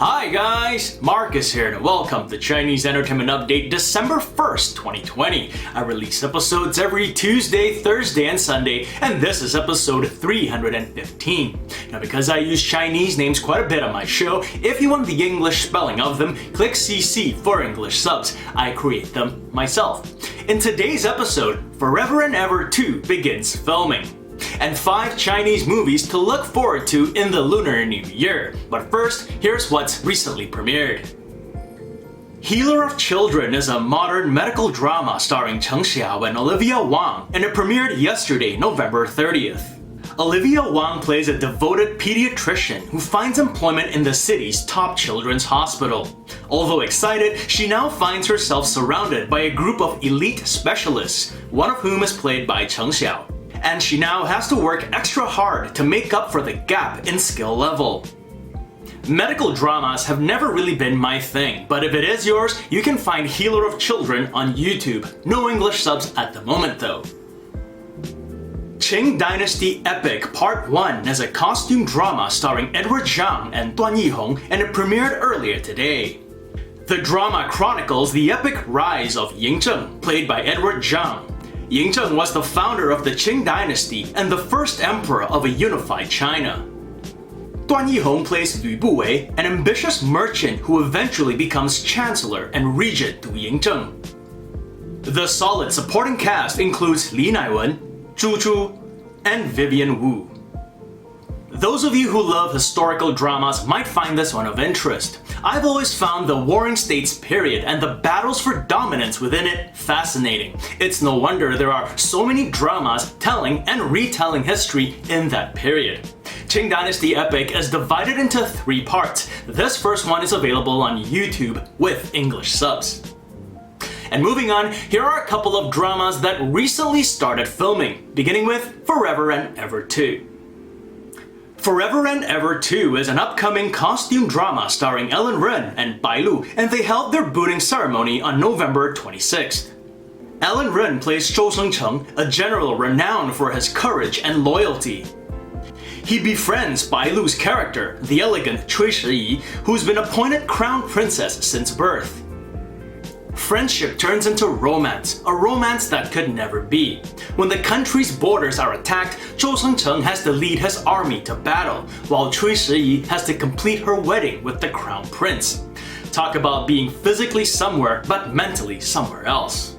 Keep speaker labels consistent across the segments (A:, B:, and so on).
A: Hi guys, Marcus here and welcome to Chinese Entertainment Update December 1st, 2020. I release episodes every Tuesday, Thursday, and Sunday, and this is episode 315. Now because I use Chinese names quite a bit on my show, if you want the English spelling of them, click CC for English subs. I create them myself. In today's episode, Forever and Ever 2 begins filming. And 5 Chinese movies to look forward to in the Lunar New Year. But first, here's what's recently premiered. Healer of Children is a modern medical drama starring Cheng Xiao and Olivia Wang, and it premiered yesterday, November 30th. Olivia Wang plays a devoted pediatrician who finds employment in the city's top children's hospital. Although excited, she now finds herself surrounded by a group of elite specialists, one of whom is played by Cheng Xiao. And she now has to work extra hard to make up for the gap in skill level. Medical dramas have never really been my thing, but if it is yours, you can find Healer of Children on YouTube. No English subs at the moment though. Qing Dynasty Epic Part 1 is a costume drama starring Edward Zhang and Duan Yihong, and it premiered earlier today. The drama chronicles the epic rise of Yin Zheng, played by Edward Zhang. Yin Zheng was the founder of the Qing Dynasty and the first emperor of a unified China. Duan Yihong plays Lü Buwei, an ambitious merchant who eventually becomes chancellor and regent to Yin Zheng. The solid supporting cast includes Li Naiwen, Zhu Zhu, and Vivian Wu. Those of you who love historical dramas might find this one of interest. I've always found the Warring States period and the battles for dominance within it fascinating. It's no wonder there are so many dramas telling and retelling history in that period. Qing Dynasty Epic is divided into 3 parts. This first one is available on YouTube with English subs. And moving on, here are a couple of dramas that recently started filming, beginning with Forever and Ever 2. Forever and Ever 2 is an upcoming costume drama starring Ellen Ren and Bai Lu, and they held their booting ceremony on November 26th. Ellen Ren plays Zhou Shengcheng, a general renowned for his courage and loyalty. He befriends Bai Lu's character, the elegant Cui Shiyi, who's been appointed crown princess since birth. Friendship turns into romance, a romance that could never be. When the country's borders are attacked, Zhou Shengcheng has to lead his army to battle, while Cui Shiyi has to complete her wedding with the crown prince. Talk about being physically somewhere, but mentally somewhere else.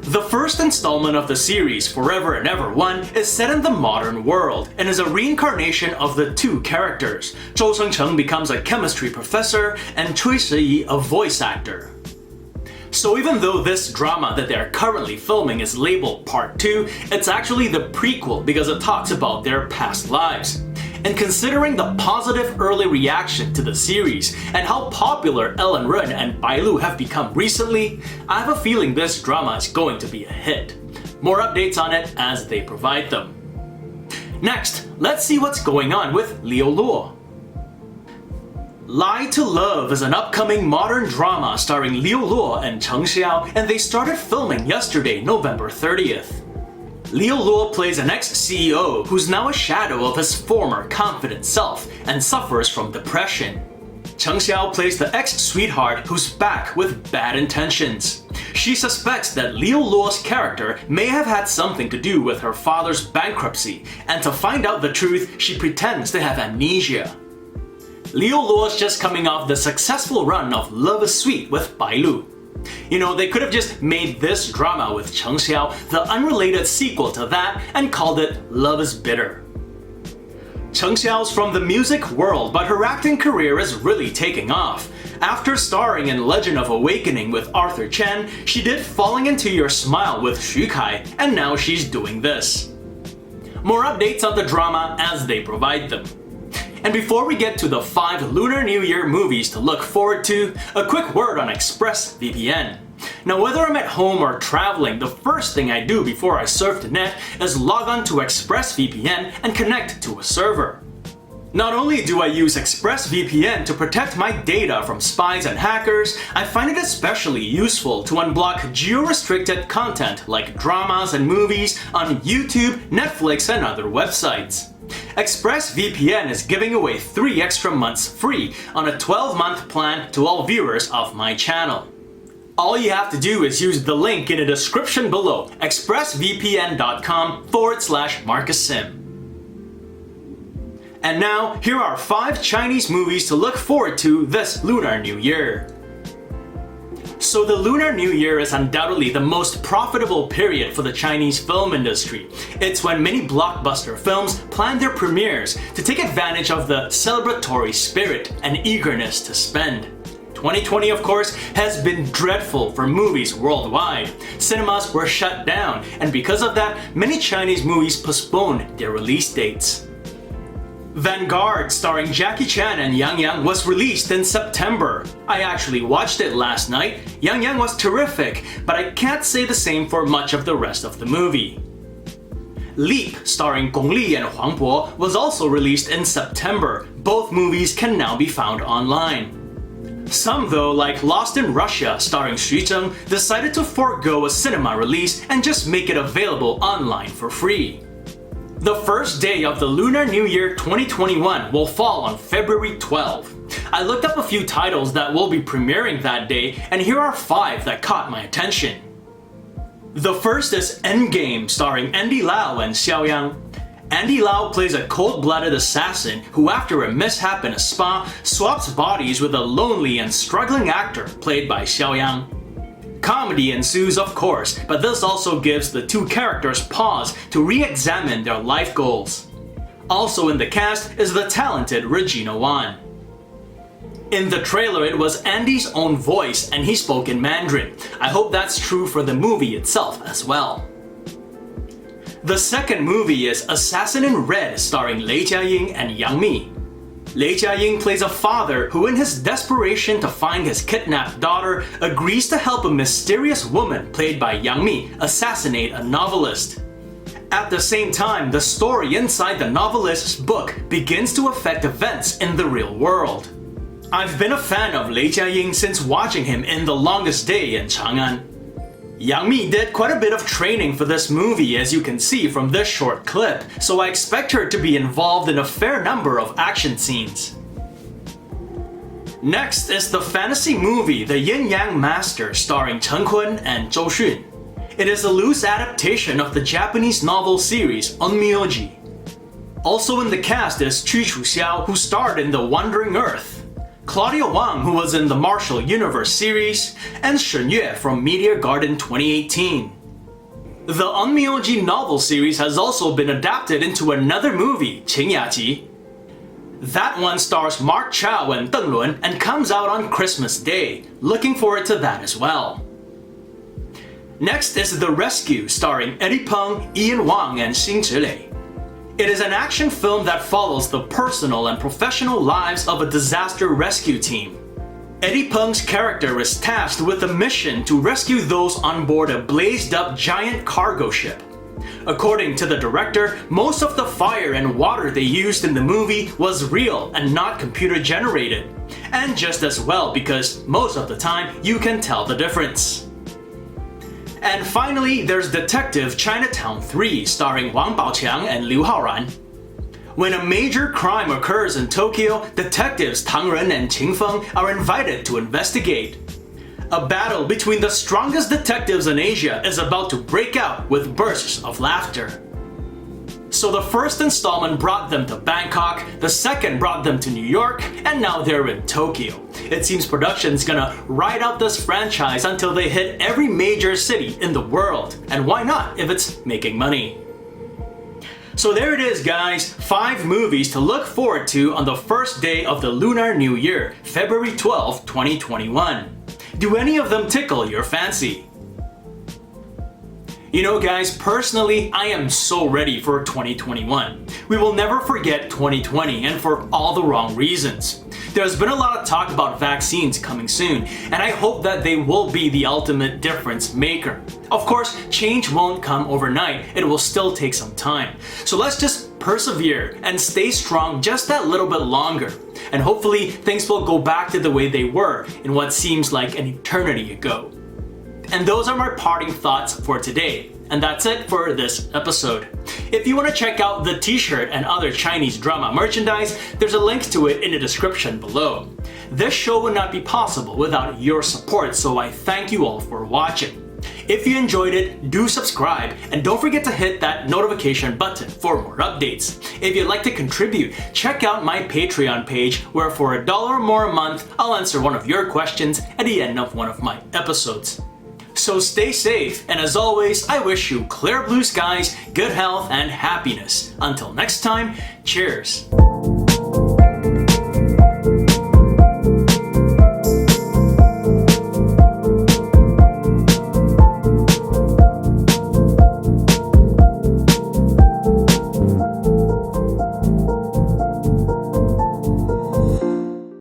A: The first installment of the series, Forever and Ever 1, is set in the modern world, and is a reincarnation of the 2 characters. Zhou Shengcheng becomes a chemistry professor, and Cui Shiyi a voice actor. So even though this drama that they are currently filming is labeled Part 2, it's actually the prequel because it talks about their past lives. And considering the positive early reaction to the series and how popular Ellen Ren and Bai Lu have become recently, I have a feeling this drama is going to be a hit. More updates on it as they provide them. Next, let's see what's going on with Liu Luo. Lie to Love is an upcoming modern drama starring Liu Luo and Cheng Xiao, and they started filming yesterday, November 30th. Liu Luo plays an ex-CEO who's now a shadow of his former confident self and suffers from depression. Cheng Xiao plays the ex-sweetheart who's back with bad intentions. She suspects that Liu Luo's character may have had something to do with her father's bankruptcy, and to find out the truth, she pretends to have amnesia. Liu Luo's just coming off the successful run of Love is Sweet with Bai Lu. You know, they could have just made this drama with Cheng Xiao the unrelated sequel to that and called it Love is Bitter. Cheng Xiao's from the music world, but her acting career is really taking off. After starring in Legend of Awakening with Arthur Chen, she did Falling Into Your Smile with Xu Kai, and now she's doing this. More updates on the drama as they provide them. And before we get to the 5 Lunar New Year movies to look forward to, a quick word on Express VPN. Now whether I'm at home or traveling, the first thing I do before I surf the net is log on to Express VPN and connect to a server. Not only do I use Express VPN to protect my data from spies and hackers, I find it especially useful to unblock geo-restricted content like dramas and movies on YouTube, Netflix, and other websites. Express VPN is giving away 3 extra months free on a 12-month plan to all viewers of my channel. All you have to do is use the link in the description below, expressvpn.com/MarcusSim. And now, here are 5 Chinese movies to look forward to this Lunar New Year. So the Lunar New Year is undoubtedly the most profitable period for the Chinese film industry. It's when many blockbuster films plan their premieres to take advantage of the celebratory spirit and eagerness to spend. 2020, of course, has been dreadful for movies worldwide. Cinemas were shut down, and because of that, many Chinese movies postponed their release dates. Vanguard, starring Jackie Chan and Yang Yang, was released in September. I actually watched it last night. Yang Yang was terrific, but I can't say the same for much of the rest of the movie. Leap, starring Gong Li and Huang Bo, was also released in September. Both movies can now be found online. Some, though, like Lost in Russia, starring Xu Zheng, decided to forego a cinema release and just make it available online for free. The first day of the Lunar New Year 2021 will fall on February 12. I looked up a few titles that will be premiering that day, and here are 5 that caught my attention. The first is Endgame, starring Andy Lau and Xiao Yang. Andy Lau plays a cold-blooded assassin who, after a mishap in a spa, swaps bodies with a lonely and struggling actor played by Xiao Yang. Comedy ensues, of course, but this also gives the 2 characters pause to re-examine their life goals. Also in the cast is the talented Regina Wan. In the trailer, it was Andy's own voice and he spoke in Mandarin. I hope that's true for the movie itself as well. The second movie is Assassin in Red, starring Lei Jiaying and Yang Mi. Lei Jiaying plays a father who, in his desperation to find his kidnapped daughter, agrees to help a mysterious woman played by Yang Mi assassinate a novelist. At the same time, the story inside the novelist's book begins to affect events in the real world. I've been a fan of Lei Jiaying since watching him in The Longest Day in Chang'an. Yang Mi did quite a bit of training for this movie, as you can see from this short clip, so I expect her to be involved in a fair number of action scenes. Next is the fantasy movie The Yin Yang Master, starring Chen Kun and Zhou Xun. It is a loose adaptation of the Japanese novel series Onmyoji. Also in the cast is Qu Chuxiao, who starred in The Wandering Earth, Claudia Wang, who was in the Martial Universe series, and Shen Yue from Meteor Garden 2018. The Onmyoji novel series has also been adapted into another movie, Qing Yaji. That one stars Mark Chow and Deng Lun and comes out on Christmas Day. Looking forward to that as well. Next is The Rescue, starring Eddie Peng, Ian Wang, and Xing Zhilei. It is an action film that follows the personal and professional lives of a disaster rescue team. Eddie Peng's character is tasked with a mission to rescue those on board a blazed-up giant cargo ship. According to the director, most of the fire and water they used in the movie was real and not computer-generated. And just as well, because most of the time you can tell the difference. And finally, there's Detective Chinatown 3, starring Wang Baoqiang and Liu Haoran. When a major crime occurs in Tokyo, detectives Tang Ren and Qing Feng are invited to investigate. A battle between the strongest detectives in Asia is about to break out with bursts of laughter. So the first installment brought them to Bangkok, the second brought them to New York, and now they're in Tokyo. It seems production's gonna ride out this franchise until they hit every major city in the world. And why not if it's making money? So there it is, guys, 5 movies to look forward to on the first day of the Lunar New Year, February 12, 2021. Do any of them tickle your fancy? You know, guys, personally, I am so ready for 2021. We will never forget 2020, and for all the wrong reasons. There's been a lot of talk about vaccines coming soon, and I hope that they will be the ultimate difference maker. Of course, change won't come overnight, it will still take some time. So let's just persevere and stay strong just that little bit longer. And hopefully, things will go back to the way they were in what seems like an eternity ago. And those are my parting thoughts for today. And that's it for this episode. If you want to check out the t-shirt and other Chinese drama merchandise, there's a link to it in the description below. This show would not be possible without your support, so I thank you all for watching. If you enjoyed it, do subscribe and don't forget to hit that notification button for more updates. If you'd like to contribute, check out my Patreon page where for $1 or more a month, I'll answer one of your questions at the end of one of my episodes. So stay safe, and as always, I wish you clear blue skies, good health, and happiness. Until next time, cheers!